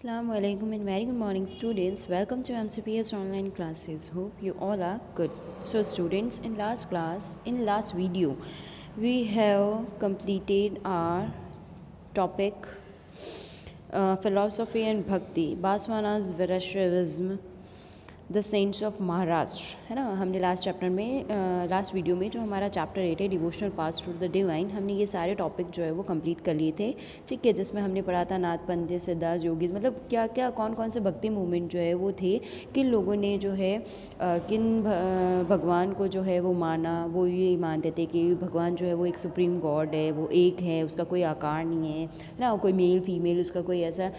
Assalamu alaikum and very good morning students. Welcome to MCPS online classes. Hope you all are good. So students, in last video, we have completed our topic philosophy and bhakti, Baswana's Vaishnavism, the saints of Maharashtra, है ना। हमने last video में जो हमारा chapter 8 है devotional pass through the divine, हमने ये सारे टॉपिक जो है वो कंप्लीट कर लिए थे, ठीक है। जिसमें हमने पढ़ा था नाथ पंडित, सिद्धार्थ योगीज, मतलब क्या क्या कौन कौन से भक्ति मूवमेंट जो है वो थे, किन लोगों ने जो है किन भगवान को जो है वो माना। वो ये मानते थे कि भगवान जो है वो एक सुप्रीम गॉड है, वो एक है, उसका कोई आकार नहीं है ना, कोई मेल फीमेल उसका कोई ऐसा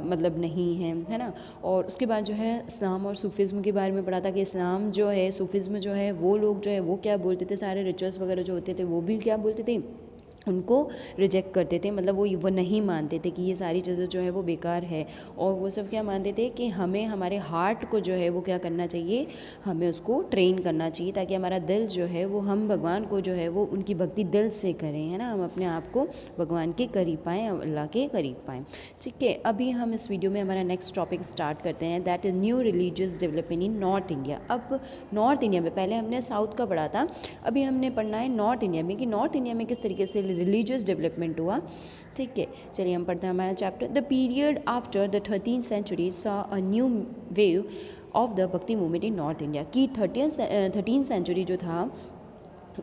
मतलब नहीं है ना। और उसके बाद जो है इस्लाम और सूफिज़्म के बारे में पढ़ा था कि इस्लाम जो है, सूफिज़्म जो है, वो लोग जो है वो क्या बोलते थे, सारे रिचुअल्स वगैरह जो होते थे वो भी क्या बोलते थे, उनको रिजेक्ट करते थे, मतलब वो नहीं मानते थे कि ये सारी चीज़ें जो है वो बेकार है। और वो सब क्या मानते थे कि हमें हमारे हार्ट को जो है वो क्या करना चाहिए, हमें उसको ट्रेन करना चाहिए ताकि हमारा दिल जो है वो हम भगवान को जो है वो उनकी भक्ति दिल से करें, है ना। हम अपने आप को भगवान के करीब पाएँ, अल्लाह के करीब पाएँ, ठीक है। अभी हम इस वीडियो में हमारा नेक्स्ट टॉपिक स्टार्ट करते हैं, that is new religious development in North India. अब नॉर्थ इंडिया में पहले हमने साउथ का पढ़ा था, अभी हमने पढ़ना है नॉर्थ इंडिया में कि नॉर्थ इंडिया में किस तरीके से रिलीजियस डेवलपमेंट हुआ, ठीक है। चलिए हम पढ़ते हैं हमारा chapter. The period after the 13th century saw a new wave of the bhakti movement in North India, की 13th सेंचुरी जो था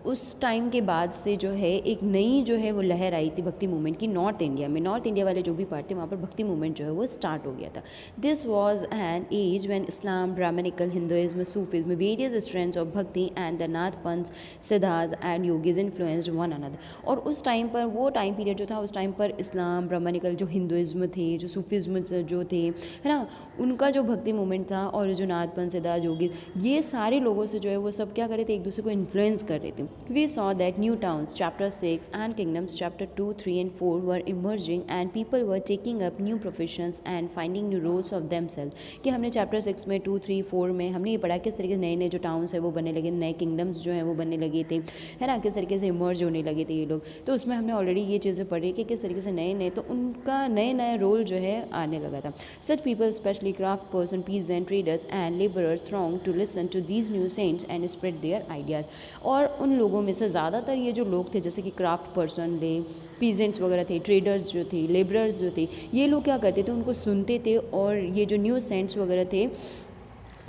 उस टाइम के बाद से जो है एक नई जो है वो लहर आई थी भक्ति मूवमेंट की नॉर्थ इंडिया में। नॉर्थ इंडिया वाले जो भी पार्ट थे वहाँ पर भक्ति मूवमेंट जो है वो स्टार्ट हो गया था। This was an age when Islam, Brahmanical, Hinduism, Sufism, various strands of bhakti and the Nath panths, Siddharth and yogis influenced one another. और उस टाइम पर वो टाइम पीरियड जो था, उस टाइम पर इस्लाम, ब्राह्मणिकल, जो हिंदुइज्म थे, जो सूफिज्म जो थे, है ना, उनका जो भक्ति मूवमेंट था, और जो नाथ पंथ, सिद्धार्थ, योगीज, ये सारे लोगों से जो है वो सब क्या कर रहे थे, एक दूसरे को इन्फ्लुएंस कर रहे थे। We saw that new towns, chapter 6, and kingdoms, chapter 2, 3, and 4, were emerging, and people were taking up new professions and finding new roles of themselves. कि हमने चैप्टर 6 में 2, 3, 4 में हमने ये पढ़ा किस तरीके से नए नए जो टाउन्स है वो बनने लगे, नए किंगडम्स जो है वो बनने लगे थे, है ना, किस तरीके से इमर्ज होने लगे थे ये लोग। तो उसमें हमने ऑलरेडी ये चीज़ें पढ़ी कि किस तरीके से नए नए तो उनका नए नए रोल जो है आने लगा था। Such people, especially craft person, peasant, traders, and laborers, thronged to listen to these new saints and spread their ideas. और उन लोगों में से ज़्यादातर ये जो लोग थे, जैसे कि क्राफ्ट पर्सन थे, पीजेंट्स वगैरह थे, ट्रेडर्स जो थे, लेबरर्स जो थे, ये लोग क्या करते थे, उनको सुनते थे, और ये जो न्यू सेंट्स वगैरह थे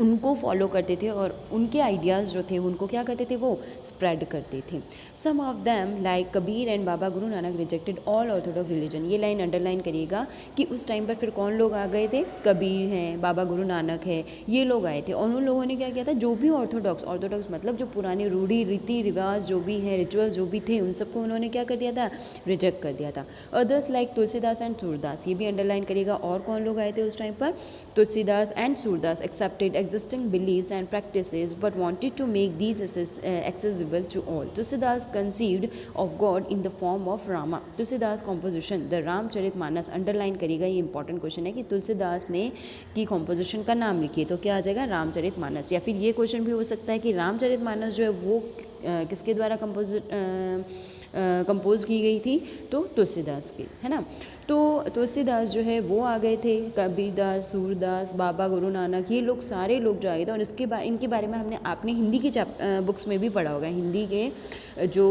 उनको फॉलो करते थे, और उनके आइडियाज़ जो थे उनको क्या करते थे, वो स्प्रेड करते थे। Some of them like Kabir and Baba Guru Nanak rejected all orthodox religion. ये लाइन अंडरलाइन करिएगा कि उस टाइम पर फिर कौन लोग आ गए थे, कबीर हैं, बाबा गुरु नानक है, ये लोग आए थे, और उन लोगों ने क्या किया था, जो भी ऑर्थोडॉक्स मतलब जो पुरानी रूढ़ी रीति रिवाज जो भी है, रिचुअल्स जो भी थे, उन सबको उन्होंने क्या कर दिया था, रिजेक्ट कर दिया था। Others like Tulsidas and Surdas, ये भी अंडरलाइन करिएगा। और कौन लोग आए थे उस टाइम पर, Tulsidas and Surdas accepted existing beliefs and practices but wanted to make these accessible to all. Tulsidas conceived of God in the form of Rama. Tulsidas composition the Ramcharitmanas, underline करिएगा, ये इंपॉर्टेंट क्वेश्चन है कि तुलसीदास ने की कॉम्पोजिशन का नाम लिखिए तो क्या आ जाएगा, रामचरितमानस। या फिर ये क्वेश्चन भी हो सकता है कि रामचरितमानस जो है वो किसके द्वारा कंपोज की गई थी, तो तुलसीदास की, है ना। तो तुलसीदास जो है वो आ गए थे, कबीरदास, सूरदास, बाबा गुरु नानक, ये लोग सारे लोग जो आए थे। और इनके बारे में आपने हिंदी की बुक्स में भी पढ़ा होगा। हिंदी के जो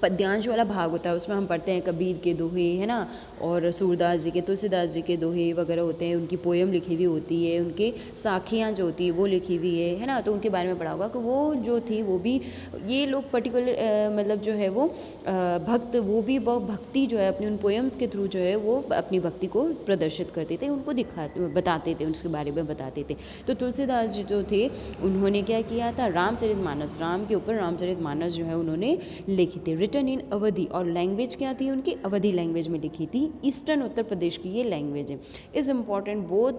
पद्यांश वाला भाग होता है उसमें हम पढ़ते हैं कबीर के दोहे, है ना, और सूरदास जी के, तुलसीदास जी के दोहे वगैरह होते हैं, उनकी पोयम लिखी हुई होती है, उनके साखियाँ जो होती है वो लिखी हुई है ना। तो उनके बारे में पढ़ा होगा कि वो जो थी वो भी, ये लोग पर्टिकुलर मतलब जो है वो भक्त, वो भी भक्ति जो है अपनी उन पोयम्स के थ्रू जो है वो अपनी भक्ति को प्रदर्शित करते थे, उनको बताते थे, उसके बारे में बताते थे। तो तुलसीदास जी जो थे उन्होंने क्या किया था, रामचरितमानस, राम के ऊपर रामचरितमानस जो है उन्होंने लिखी थी, रिटन इन अवधि। और लैंग्वेज क्या थी उनकी, अवधि लैंग्वेज में लिखी थी। ईस्टर्न उत्तर प्रदेश की ये लैंग्वेज है। Is important both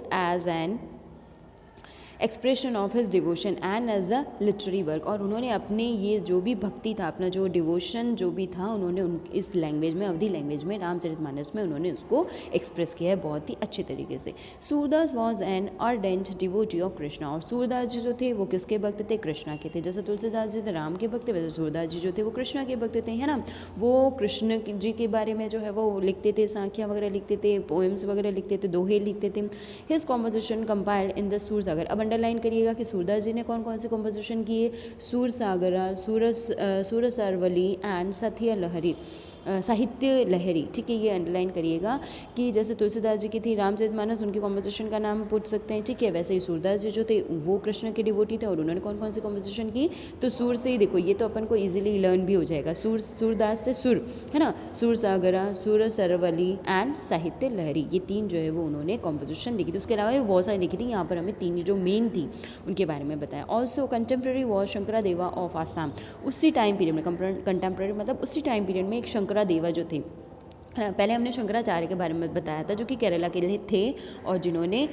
expression of his devotion and as a literary work. और उन्होंने अपने ये जो भी भक्ति था, अपना जो डिवोशन जो भी था, उन्होंने इस लैंग्वेज में, अवधी लैंग्वेज में, रामचरितमानस में उन्होंने उसको एक्सप्रेस किया है बहुत ही अच्छे तरीके से। Surdas was an ardent devotee of Krishna. और सूरदास जी जो थे वो किसके भक्त थे? कृष्णा के थे। जैसे तुलसीदास जी थे राम के भक्त थे, वैसे सूरदास जी जो थे वो कृष्णा के भक्त थे, है ना। वो कृष्ण जी के बारे में जो है वो लिखते थे, सांख्या वगैरह लिखते थे, पोएम्स वगैरह लिखते थे, दोहे लिखते थे। His composition compiled in the Sursagar. अब अंडरलाइन करिएगा कि सूरदास जी ने कौन कौन से कॉम्पोजिशन किए? सूरसागरा, सूरसरवली एंड सथिया लहरी, साहित्य लहरी। ठीक है, ये अंडरलाइन करिएगा कि जैसे तुलसीदास जी की थी रामचरितमानस, उनकी कॉम्पोजिशन का नाम पूछ सकते हैं। ठीक है, वैसे ही सूरदास जी जो थे वो कृष्ण के डिवोटी थे और उन्होंने कौन कौन सी कॉम्पोजिशन की? तो सूर से ही देखो, ये तो अपन को इजीली लर्न भी हो जाएगा। सूरदास से सुर, है ना, सूरसागरा, सूरसरवली एंड साहित्य लहरी, ये तीन जो है वो उन्होंने कॉम्पोजिशन लिखी थी। उसके अलावा भी बहुत सारी लिखी थी, यहाँ पर हमें तीन जो मेन थी उनके बारे में बताया। Also contemporary was Shankaradeva of Assam. उसी टाइम पीरियड में, कंटेम्प्रेरी मतलब उसी टाइम पीरियड में एक शंकरादेवा जो थे, पहले हमने शंकराचार्य के बारे में बताया था जो कि केरला के लिए थे और जिन्होंने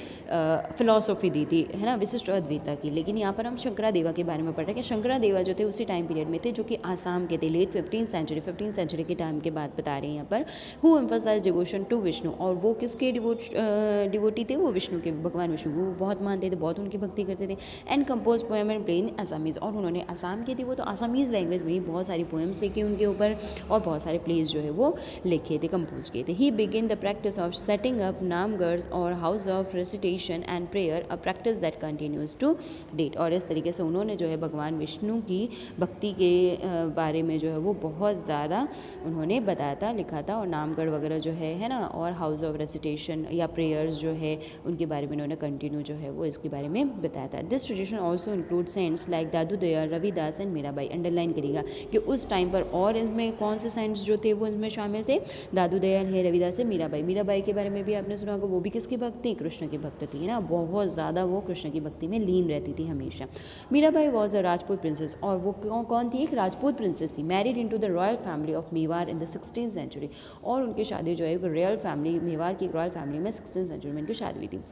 फ़िलॉसफी दी थी, है ना, विशिष्ट अद्वैता की। लेकिन यहाँ पर हम शंकरादेवा के बारे में पढ़ रहे हैं कि शंकरादेवा जो थे उसी टाइम पीरियड में थे, जो कि आसाम के थे। लेट 15th सेंचुरी के टाइम के बात बता रहे हैं यहाँ पर। Who emphasise devotion to Vishnu. और वो किसके डिवोटी थे? वो विष्णु के, भगवान विष्णु वो बहुत मानते थे, बहुत उनकी भक्ति करते थे। And compose poem and play in Assamese. और उन्होंने आसाम के थे वो, तो आसामीज़ लैंग्वेज में ही बहुत सारी पोएम्स लिखी उनके ऊपर और बहुत सारे प्लेज जो है वो लिखे थे, कंपोज किए थे। He begin the practice of setting up नामगढ़ or house of recitation and prayer, a practice that continues to date. और इस तरीके से उन्होंने जो है भगवान विष्णु की भक्ति के बारे में जो है वो बहुत ज़्यादा उन्होंने बताया था, लिखा था। और नामगढ़ वगैरह जो है ना, और हाउस ऑफ रेसिटेशन या प्रेयर्स जो है उनके बारे में उन्होंने कंटिन्यू जो है वो इसके बारे में बताया था। This tradition also include saints like Dadu Dayal, Ravidas and Mirabai. Underline करिएगा कि उस टाइम पर और इसमें कौन से सेंट्स जो थे वो इसमें शामिल थे? दादू दयाल है, रविदास है, मीराबाई। मीराबाई के बारे में भी आपने सुना होगा, वो भी किसकी भक्त थी? कृष्ण की भक्त थी, है ना, बहुत ज़्यादा वो कृष्ण की भक्ति में लीन रहती थी हमेशा। Mirabai was a Rajput princess. और वो कौन थी? एक राजपूत प्रिंसेस थी। Married into the royal family of Mewar in the 16th century. और उनकी शादी जो है रॉयल फैमिली, मेवाड़ की रॉयल फैमिली में 16th सेंचुरी में उनकी शादी हुई थी।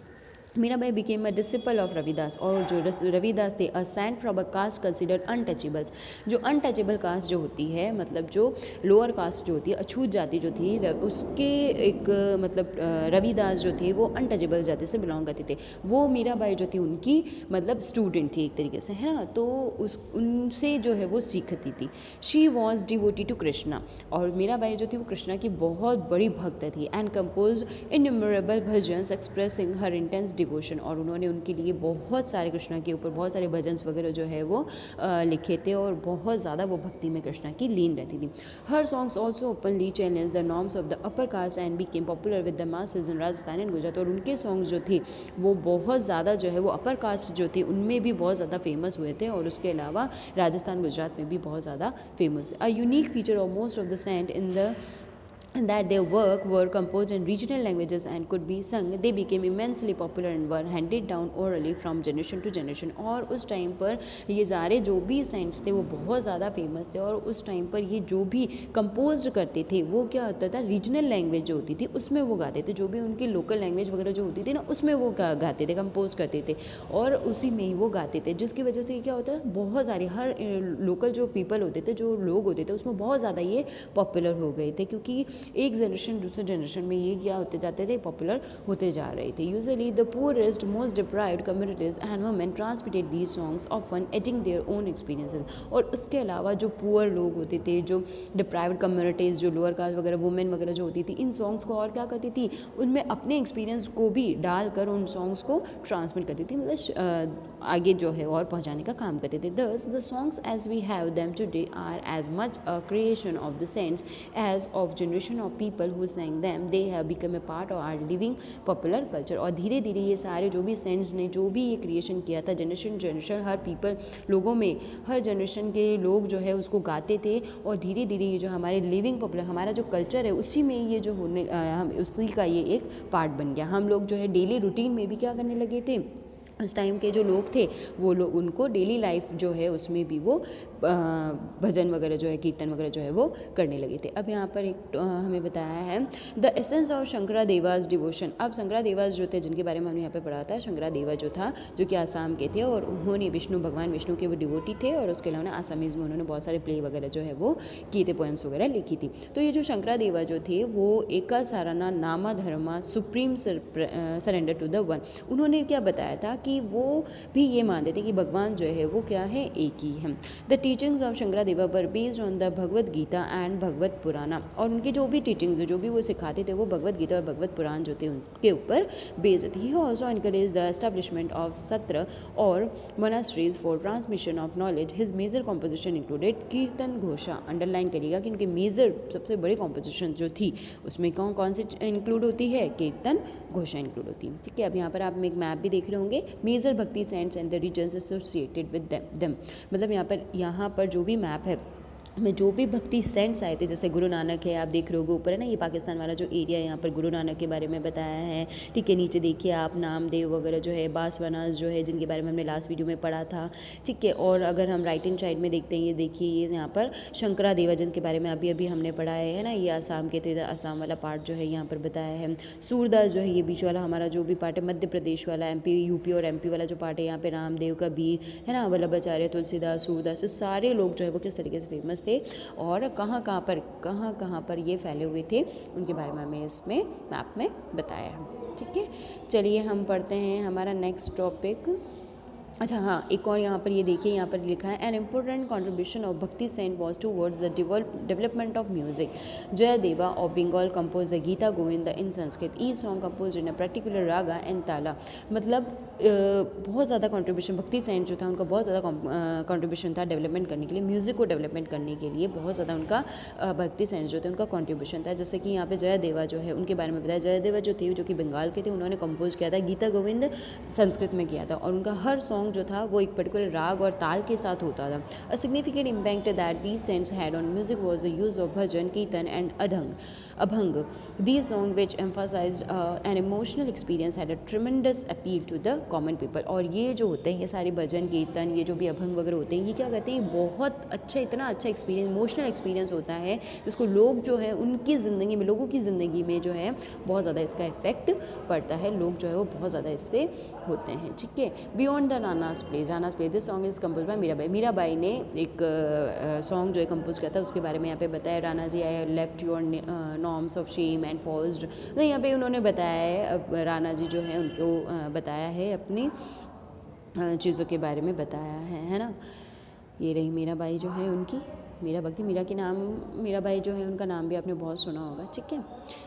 Mirabai became a disciple of Ravidas. और जो रविदास थे, a saint from a caste considered untouchables. जो अनटचेबल कास्ट जो होती है, मतलब जो लोअर कास्ट जो होती है, अछूत जाति जो थी, उसके एक मतलब रविदास जो थे वो अनटचेबल जाति से बिलोंग करते थे। वो मीराबाई जो थी उनकी मतलब स्टूडेंट थी एक तरीके से, है ना, तो उनसे जो है वो सीखती थी। She was devotee to Krishna. और मीराबाई जो थी वो कृष्णा की बहुत बड़ी भक्त थी। And compose innumerable bhajans expressing her intense devotion. और उन्होंने उनके लिए बहुत सारे कृष्णा के ऊपर बहुत सारे भजन्स वगैरह जो है वो लिखे थे और बहुत ज़्यादा वो भक्ति में कृष्णा की लीन रहती थी। हर songs also openly challenge the norms of the upper caste and became popular with the masses in Rajasthan and Gujarat. और उनके सॉन्ग्स जो थे वो बहुत ज़्यादा जो है वो अपर कास्ट जो थी उनमें भी बहुत ज़्यादा फेमस हुए थे और उसके अलावा राजस्थान गुजरात में भी बहुत ज़्यादा फेमस है। A unique feature of most of the saint in the that their work were composed in regional languages and could be sung, they became immensely popular and were handed down orally from generation to generation। और उस time पर ये सारे जो भी cents थे वो बहुत ज़्यादा फेमस थे और उस टाइम पर ये जो भी कंपोज करते थे वो क्या होता था, रीजनल लैंग्वेज जो होती थी उसमें वो गाते थे। जो भी उनकी लोकल लैंग्वेज वगैरह जो होती थी ना उसमें वो गाते थे, कंपोज करते थे और उसी में ही वो गाते थे, जिसकी वजह से क्या होता है, बहुत सारे हर लोकल जो पीपल होते थे, जो लोग होते थे, उसमें बहुत ज़्यादा ये पॉपुलर हो गए थे क्योंकि एक जनरेशन दूसरे जनरेशन में ये क्या होते जाते थे, पॉपुलर होते जा रहे थे। Usually the poorest most deprived communities and women transmitted these songs often adding their own experiences. और उसके अलावा जो पुअर लोग होते थे, जो डिप्राइव्ड कम्युनिटीज़, जो लोअर कास्ट वगैरह, वुमेन वगैरह जो होती थी, इन सॉन्ग्स को और क्या करती थी, उनमें अपने एक्सपीरियंस को भी डालकर उन सॉन्ग्स को ट्रांसमिट करती थी, मतलब आगे जो है और पहुँचाने का काम करते थे। Thus the songs as we have them today are as much a creation of the saints as of generation of people who sang them, they have become a part of our living popular culture। और धीरे धीरे ये सारे जो भी cents ने जो भी ये क्रिएशन किया था, जनरेशन हर पीपल लोगों में, हर जनरेशन के लोग जो है उसको गाते थे और धीरे धीरे ये जो हमारे लिविंग पॉपुलर हमारा जो कल्चर है उसी में ये जो होने हम उसी का ये एक पार्ट बन गया। हम लोग जो है डेली रूटीन में भी क्या करने लगे थे, उस टाइम के जो लोग थे वो लोग उनको डेली लाइफ जो है उसमें भी वो भजन वगैरह जो है कीर्तन वगैरह जो है वो करने लगे थे। अब यहाँ पर एक हमें बताया है the essence of Shankara Dewas devotion. अब शंकरा देवास जो थे जिनके बारे में हमने यहाँ पे पढ़ा था, शंकरा देवा जो था जो कि आसाम के थे और उन्होंने भगवान विष्णु के वो डिवोटी थे और उसके अलावा आसामीज़ में उन्होंने बहुत सारे प्ले वगैरह जो है वो किए थे, पोएम्स वगैरह लिखी थी। तो ये जो शंकरा देवा जो थे वो Eka Sarana Nama Dharma supreme surrender to the one, उन्होंने क्या बताया था कि वो भी ये मानते थे कि भगवान जो है वो क्या है, एक ही है। The teachings of Shankaradeva were based on the Bhagavad Gita and Bhagavata Purana, और उनकी जो भी टीचिंग्स जो भी वो सिखाते थे वो भगवत गीता और भगवत पुराण जो थे उनके ऊपर बेस्ड थी। He also encourage the establishment of sattra और monasteries for transmission of knowledge. His major composition included Kirtan Ghosha, underline करिएगा कि उनकी मेजर सबसे बड़ी कॉम्पोजिशन जो थी उसमें कौन कौन सी इंक्लूड होती है, कीर्तन घोषा इंक्लूड होती है। ठीक है, अब यहाँ पर आप एक मैप भी देख रहे होंगे, major bhakti saints and the reasons associated with them. मतलब यहाँ पर जो भी मैप है में जो भी भक्ति सेंट्स आए थे, जैसे गुरु नानक है, आप देख रहे होगे ऊपर है ना, ये पाकिस्तान वाला जो एरिया है यहाँ पर गुरु नानक के बारे में बताया है। ठीक है, नीचे देखिए आप नामदेव वगैरह जो है, बासवानास जो है जिनके बारे में हमने लास्ट वीडियो में पढ़ा था। ठीक है, और अगर हम राइट हैंड साइड में देखते हैं, ये देखिए ये यहाँ पर शंकरा देवा जिनके बारे में अभी अभी हमने पढ़ा है ना, ये आसाम के, तो इधर आसाम वाला पार्ट जो है यहाँ पर बताया है। सूरदास जो है ये बीच वाला हमारा जो भी पार्ट है, मध्य प्रदेश वाला, MP UP और MP वाला जो पार्ट है, यहाँ पे रामदेव कबीर है ना, वल्लभाचार्य, तुलसीदास, सूरदास, सारे लोग जो है वो किस तरीके से फेमस थे और कहाँ कहाँ पर ये फैले हुए थे उनके बारे में हमें इसमें मैप में बताया है। ठीक है, चलिए हम पढ़ते हैं हमारा नेक्स्ट टॉपिक। अच्छा हाँ, एक और यहाँ पर ये देखिए, यहाँ पर लिखा है an important contribution of bhakti saint was towards the development of music. Jayadeva of Bengal compose the Gita Govinda in Sanskrit. ई song compose in a particular raga and tala. मतलब बहुत ज़्यादा कंट्रीब्यूशन भक्ति सेंट जो था उनका बहुत ज़्यादा कंट्रीब्यूशन था डेवलपमेंट करने के लिए, म्यूज़िक को डेवलपमेंट करने के लिए बहुत ज़्यादा उनका भक्ति सेंट जो थे उनका कंट्रीब्यूशन था। जैसे कि यहाँ पे जयदेवा जो है उनके बारे में बताया, जयदेवा जो थे जो कि बंगाल के थे, उन्होंने कंपोज किया था गीता गोविंद, संस्कृत में किया था और उनका हर सॉन्ग जो था वो एक पर्टिकुलर राग और ताल के साथ होता था। A significant impact that these saints had on music was the use of bhajan, kirtan and abhang. These songs which emphasized an emotional experience had a tremendous appeal to the common people। और ये जो होते हैं ये सारे भजन कीर्तन ये जो भी अभंग वगैरह होते हैं ये क्या कहते हैं, बहुत अच्छा, इतना अच्छा एक्सपीरियंस, इमोशनल एक्सपीरियंस होता है जिसको लोग जो है उनकी ज़िंदगी में, लोगों की ज़िंदगी में जो है बहुत ज़्यादा इसका इफेक्ट पड़ता है, लोग जो है वो बहुत ज़्यादा इससे होते हैं। ठीक है, beyond the Ranas play this song is composed by Mirabai. Mirabai ने एक सॉन्ग जो है कंपोज किया था उसके बारे में यहाँ पे बताया। Rana ji I left your norms of shame and folds, तो यहाँ पे उन्होंने बताया है, राणा जी जो है उनको बताया है अपनी चीज़ों के बारे में बताया है ना। ये रही मीराबाई जो है उनकी, मीरा भक्ति, मीरा की नाम मीराबाई जो है उनका नाम भी आपने बहुत सुना होगा। ठीक है,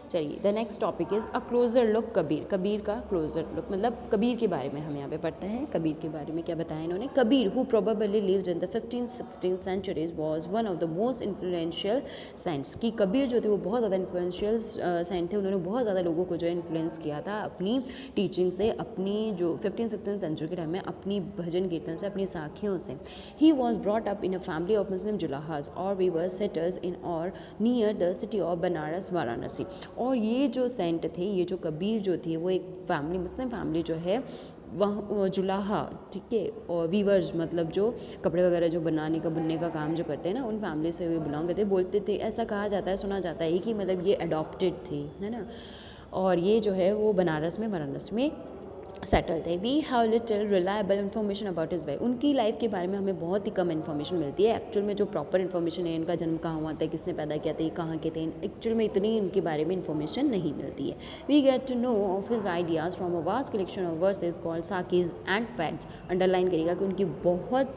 चलिए the next topic is a closer look Kabir. Kabir का क्लोजर लुक मतलब कबीर के बारे में हम यहाँ पे पढ़ते हैं। कबीर के बारे में क्या बताया इन्होंने, Kabir who probably lived in the 15th-16th centuries was one of the most influential saints. कि कबीर जो थे वो बहुत ज़्यादा इन्फ्लुएंशियल सेंट थे, उन्होंने बहुत ज़्यादा लोगों को जो है इन्फ्लुएंस किया था अपनी टीचिंग से, अपनी जो 15th-16th सेंचुरी के टाइम में अपनी भजन कीर्तन से, अपनी साखियों से। He was brought up in a family of Muslim julahas or weaver settled in or near the city of Banaras Varanasi. और ये जो सेंट थे, ये जो कबीर जो थे वो एक फैमिली, मुस्लिम फैमिली जो है वहाँ जुलाहा, ठीक है, और वीवर्स मतलब जो कपड़े वगैरह जो बनाने का बुनने का काम जो करते हैं ना, उन फैमिली से वे बिलोंग करते। बोलते थे, ऐसा कहा जाता है, सुना जाता है कि मतलब ये अडॉप्टेड थे, है ना, और ये जो है वो बनारस में, वाराणसी में सेटल थे। We have little reliable information about his wife. उनकी लाइफ के बारे में हमें बहुत ही कम इन्फॉर्मेशन मिलती है। एक्चुअल में जो प्रॉपर इन्फॉर्मेशन है, इनका जन्म कहाँ हुआ था, किसने पैदा किया था, ये कहाँ के थे, एक्चुअल में इतनी इनके बारे में इन्फॉर्मेशन नहीं मिलती है। We get to know of his ideas from a vast collection of verses called sakhis and pads. Underline करिएगा कि उनकी बहुत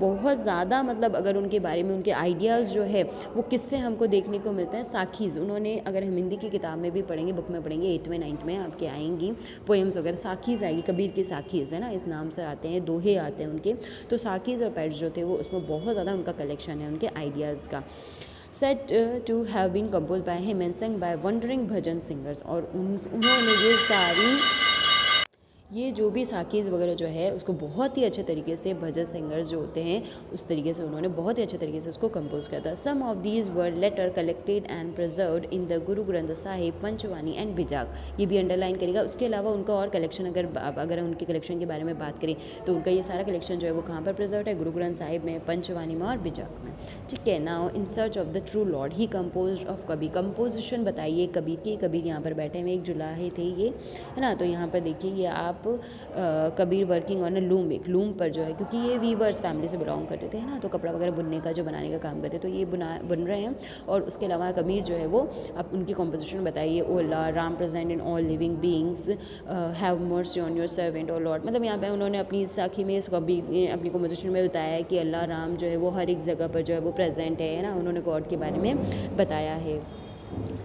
बहुत ज़्यादा अगर उनके बारे में उनके आइडियाज़ जो है वो किससे हमको देखने को मिलता है, साखीज़। उन्होंने, अगर हम हिंदी की किताब में भी पढ़ेंगे, बुक में पढ़ेंगे, 8th 9th में आपके आएंगी पोएम्स वगैरह, साखीज़ आएगी, कबीर के साखीज़ है ना, इस नाम से आते हैं, दोहे आते हैं उनके। तो साखीज़ और पैड्स जो थे वो उसमें बहुत ज़्यादा उनका कलेक्शन है उनके आइडियाज़ का। Said to have been compose by him and sung by wandering bhajan singers. और उन्होंने ये जो भी साखीज़ वगैरह जो है उसको बहुत ही अच्छे तरीके से भजन सिंगर्स जो होते हैं उस तरीके से उन्होंने बहुत ही अच्छे तरीके से उसको कंपोज किया था। Some of these were later collected and preserved in the Guru Granth Sahib, पंचवानी and बिजाक। ये भी अंडरलाइन करेगा। उसके अलावा उनका और कलेक्शन अगर उनके कलेक्शन के बारे में बात करें तो उनका ये सारा कलेक्शन जो है वो कहाँ पर प्रिजर्व है, गुरु ग्रंथ साहिब में, पंचवानी में और बिजाक में। ठीक है। Now in search of the true Lord he compose of Kabir. Composition बताइए कबीर की। कबीर यहाँ पर बैठे हुए एक जुलाहे थे ये, है ना। तो यहाँ पर देखिए ये आप Kabir working on a loom, एक लूम पर जो है, क्योंकि ये वीवर्स फैमिली से बिलोंग करते थे, है ना। तो कपड़ा वगैरह बुनने का जो बनाने का काम करते, तो ये बुन रहे हैं। और उसके अलावा कबीर जो है वो अब उनकी कॉम्पोजिशन बताइए। O lord, Ram present in all living beings, have mercy on your servant O lord. मतलब यहाँ पे उन्होंने अपनी साखी में अपनी कॉम्पोजिशन में बताया है कि अल्लाह राम जो है वो हर एक जगह पर जो है वो प्रेजेंट है ना। उन्होंने गॉड के बारे में बताया है।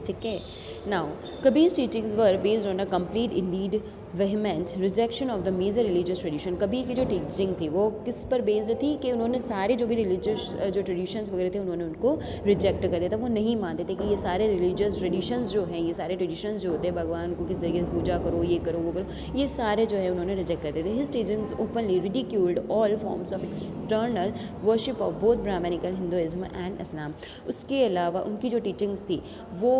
ठीक है। Now Kabir teachings were based on a complete indeed vehement rejection of the major religious tradition. Kabir की जो टीचिंग थी वो किस पर बेस्ड थी कि उन्होंने सारे जो भी रिलीजियस जो ट्रेडिशंस वगैरह थे उन्होंने उनको रिजेक्ट कर दिया था। वो नहीं मानते थे कि ये सारे रिलीजियस ट्रेडिशंस जो हैं, ये सारे ट्रेडिशंस जो होते हैं, भगवान को किस तरीके से पूजा करो, ये करो वो करो, ये सारे जो है उन्होंने रिजेक्ट कर दिए थे। His teachings openly ridiculed all forms of external worship of both Brahmanical Hinduism and Islam. उसके अलावा उनकी जो टीचिंग्स थी वो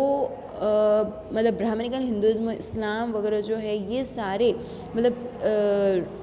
मतलब ब्राह्मणिकल हिंदुइज्म, इस्लाम वगैरह जो है ये सारे मतलब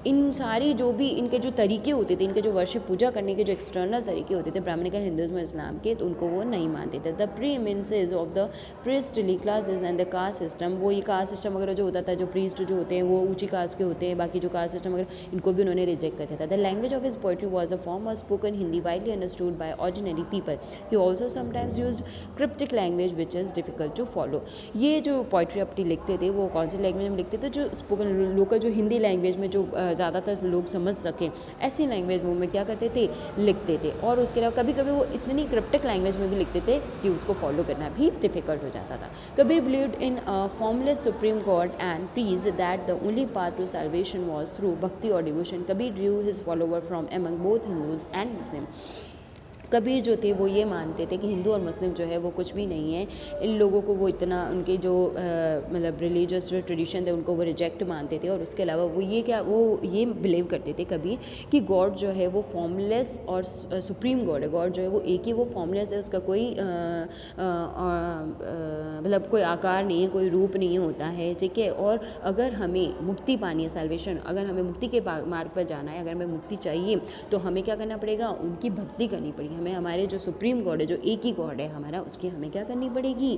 इन सारी जो भी इनके जो तरीके होते थे, इनके जो वर्शिप पूजा करने के जो एक्सटर्नल तरीके होते थे ब्राह्मणिकल हिंदुइज्म इस्लाम के, तो उनको वो नहीं मानते थे। The preeminences of the priestly classes and the caste system, वो ये कास्ट सिस्टम वगैरह जो होता था, जो प्रीस्ट जो होते हैं वो ऊंची कास्ट के होते हैं, बाकी जो कास्ट सिस्टम वगैरह इनको भी उन्होंने रिजेक्ट कर दिया था। The language of his poetry was a form of spoken Hindi widely understood by ordinary people. He also sometimes used cryptic language which is difficult to follow. ये जो पोइट्री अपनी लिखते थे वो कौन सी लैंग्वेज में लिखते थे? जो स्पोकन लोकल जो हिंदी लैंग्वेज में जो ज़्यादातर लोग समझ सकें ऐसी लैंग्वेज में क्या करते थे, लिखते थे। और उसके अलावा कभी कभी वो इतनी क्रिप्टिक लैंग्वेज में भी लिखते थे कि उसको फॉलो करना भी डिफिकल्ट हो जाता था। Kabir believed in formless supreme God and preached that the only path to salvation was through bhakti or devotion. Kabir drew his follower from among both Hindus and Muslim. Kabir जो थे वो ये मानते थे कि हिंदू और मुस्लिम जो है वो कुछ भी नहीं है। इन लोगों को वो इतना उनके जो मतलब रिलीजियस जो ट्रेडिशन थे उनको वो रिजेक्ट मानते थे। और उसके अलावा वो ये बिलीव करते थे कबीर कि गॉड जो है वो फॉर्मलेस और सुप्रीम गॉड है। गॉड जो है वो एक ही वो फॉर्मलेस है, उसका कोई मतलब कोई आकार नहीं है, कोई रूप नहीं होता है। ठीक है। और अगर हमें मुक्ति पानी है, सैल्वेशन, अगर हमें मुक्ति के मार्ग पर जाना है, अगर हमें मुक्ति चाहिए तो हमें क्या करना पड़ेगा? उनकी भक्ति करनी पड़ेगी। हमें हमारे जो सुप्रीम गॉड है, जो एक ही गॉड है हमारा, उसकी हमें क्या करनी पड़ेगी?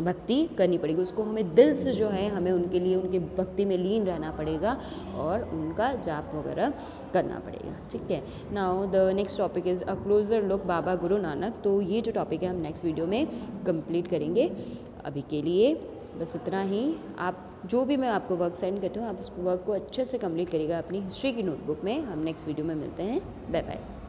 भक्ति करनी पड़ेगी। उसको हमें दिल से जो है हमें उनके लिए उनकी भक्ति में लीन रहना पड़ेगा और उनका जाप वगैरह करना पड़ेगा। ठीक है। Now the next topic is a closer look Baba Guru Nanak. तो ये जो टॉपिक है हम नेक्स्ट वीडियो में कंप्लीट करेंगे। अभी के लिए बस इतना ही। आप जो भी मैं आपको वर्क सेंड करती हूँ आप उस वर्क को अच्छे से कंप्लीट करिएगा अपनी हिस्ट्री की नोटबुक में। हम नेक्स्ट वीडियो में मिलते हैं। Bye bye.